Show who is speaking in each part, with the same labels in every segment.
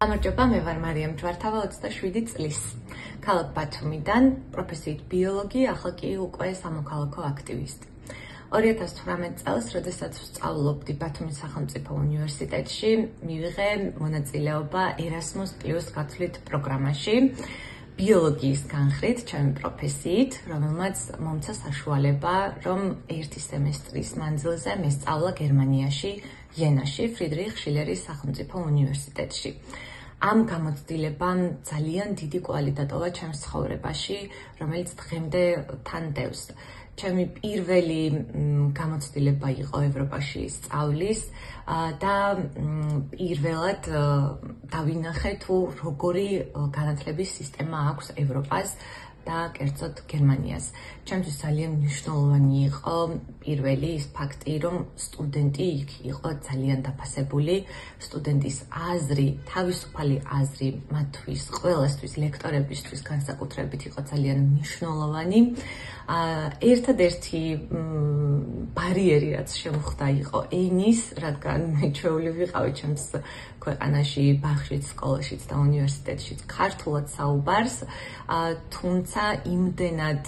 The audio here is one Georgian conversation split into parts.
Speaker 1: გამარჯობა, მე ვარ მარიამ ჯვართავა, 27 წლის. ქალაქ ბათუმიდან, პროფესიით ბიოლოგი, ახლა კი უკვე სამოქალაქო აქტივისტი. 2018 წელს, როდესაც ვსწავლობდი ბათუმის სახელმწიფო უნივერსიტეტში, მივიღე მონაწილეობა Erasmus+ გათვლით პროგრამაში, ბიოლოგიის განხრით, ჩემი პროფესიით, რომელმაც მომცა საშუალება, რომ ერთი სემესტრის მანძილზე მესწავლა გერმანიაში, იენაში, ფრიდრიხ შილერის სახელმწიფო უნივერსიტეტში. ამ გამოცდილებამ ძალიან დიდი კვალი დატოვა ჩემს ცხოვრებაში, რომელიც დღემდე თან დევს. ჩემი პირველი გამოცდილება იყო ევროპაში სწავლის და პირველად დავინახე თუ როგორი განათლების სისტემა აქვს ევროპას და კერძოდ გერმანიას. ჩემთვის ძალიან მნიშვნელოვანი იყო პირველი ის ფაქტი, რომ სტუდენტი იქ იყო ძალიან დაფასებული, სტუდენტის აზრი, თავისუფალი აზრი მათთვის, ყველასთვის, ლექტორებისთვის განსაკუთრებით იყო ძალიან მნიშვნელოვანი. ერთადერთი ბარიერი, რაც შემოხდა, იყო ენის, რადგან მე ჩვეული ვიყავი ჩემს ქვეყანაში, ბაღშიც, სკოლაშიც და უნივერსიტეტშიც ქართულად საუბარს, თუმცა იმდენად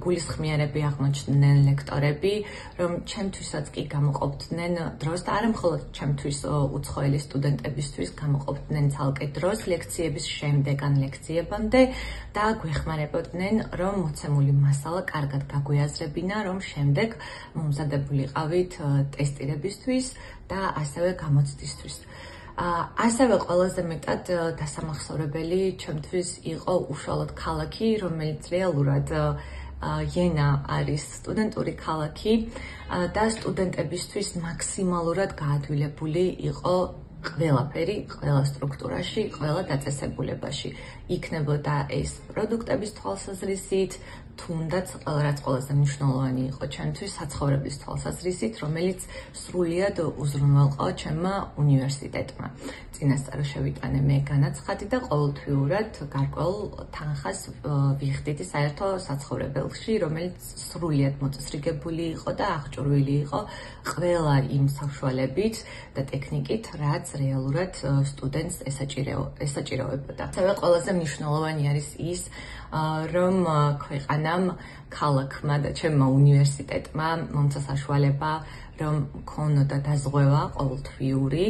Speaker 1: გულისხმიერები აღმოჩნდნენ ლექტორები, რომ ჩემთვისაც კი გამოყოფდნენ დროს და არა მხოლოდ ჩემთვის უცხოელი სტუდენტებისთვის გამოყოფდნენ ცალკე დროს ლექციების შემდეგ ან ლექციებამდე და გვეხმარებოდნენ, რომ მოცემული მასალა კარგად გაგვეაზრებინა, რომ შემდეგ მომზადებულიყავით ტესტირებისთვის და ასევე გამოცდისთვის. ასევე ყველაზე მეტად დასამახსოვრებელი ჩემთვის იყო უშუალოდ ქალაქი, რომელიც რეალურად იენა არის სტუდენტური ქალაქი და სტუდენტებისთვის მაქსიმალურად გაადვილებული იყო ყველაფერი, ყველა სტრუქტურაში, ყველა დაწესებულებაში. იქნებოდა ეს პროდუქტების თვალსაზრისით, თუნდაც რაც ყველაზე მნიშვნელოვანი იყო ჩემთვის საცხოვრების თვალსაზრისით, რომელიც სრულიად უზრუნველყო ჩემმა უნივერსიტეტმა. წინასწარ შევიტანე მე განაცხადი და ყოველთვიურად გარკვეულ თანხას ვიხდიდი საერთო საცხოვრებელში, რომელიც სრულიად მოწესრიგებული იყო და აღჭურვილი იყო ყველა იმ საშუალებით და ტექნიკით, რაც რეალურად სტუდენტს ესაჭიროებოდა. ასევე ყველაზე მნიშვნელოვანი არის ის, რომ ქვეყანამ, ქალაქმა და ჩემმა უნივერსიტეტმა მომცა საშუალება, რომ მქონოდა დაზღვევა ყოველთვიური,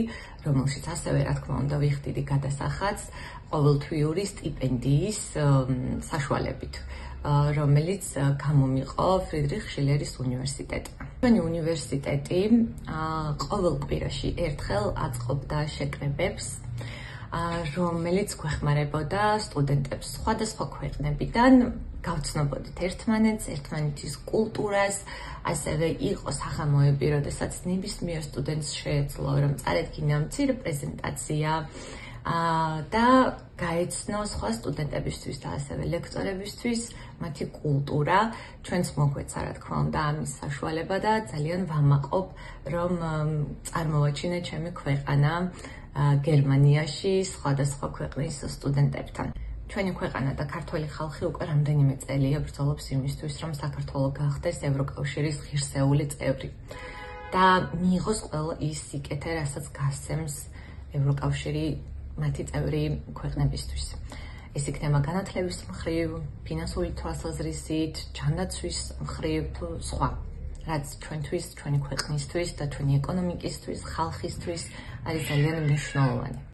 Speaker 1: რომელშიც ასევე, რა თქმა უნდა, ვიხდიდი გადასახადს ყოველთვიური სტიპენდიის საშუალებით, რომელიც გამომიყო ფრიდრიხ შილერის უნივერსიტეტმა. ჩვენი უნივერსიტეტი ყოველ კვირაში ერთხელ აწყობდა შეკრებებს, რომელიც გვეხმარებოდა სტუდენტებს სხვადასხვა ქვეყნებიდან გავცნობოდით ერთმანეთს, ერთმანეთის კულტურას, ასევე იყო საღამოები, როდესაც ნებისმიერ სტუდენტს შეეძლო, რომ წარედგინა მცირე პრეზენტაცია და გაეცნო სხვა სტუდენტებისთვის და ასევე ლექტორებისთვის მათი კულტურა. ჩვენც მოგვეცა, რა თქმა უნდა, ამის საშუალება და ძალიან ვამაყობ, რომ წარმოვაჩინე ჩემი ქვეყანა გერმანიაში სხვადასხვა ქვეყნის სტუდენტებთან. ჩვენი ქვეყანა და ქართველი ხალხი უკვე რამდენიმე წელია ბრძოლობს იმისთვის, რომ საქართველო გახდეს ევროკავშირის ღირსეული წევრი და მიიღოს ყველა ის სიკეთე, რასაც გასცემს ევროკავშირი მათი წევრი ქვეყნებისთვის. ეს იქნება განათლების მხრივ, ფინანსური თვალსაზრისით, ჯანდაცვის მხრივ თუ სხვა, რაც ჩვენთვის, ჩვენი ქვეყნისთვის და ჩვენი ეკონომიკისთვის, ხალხისთვის არის ძალიან მნიშვნელოვანი.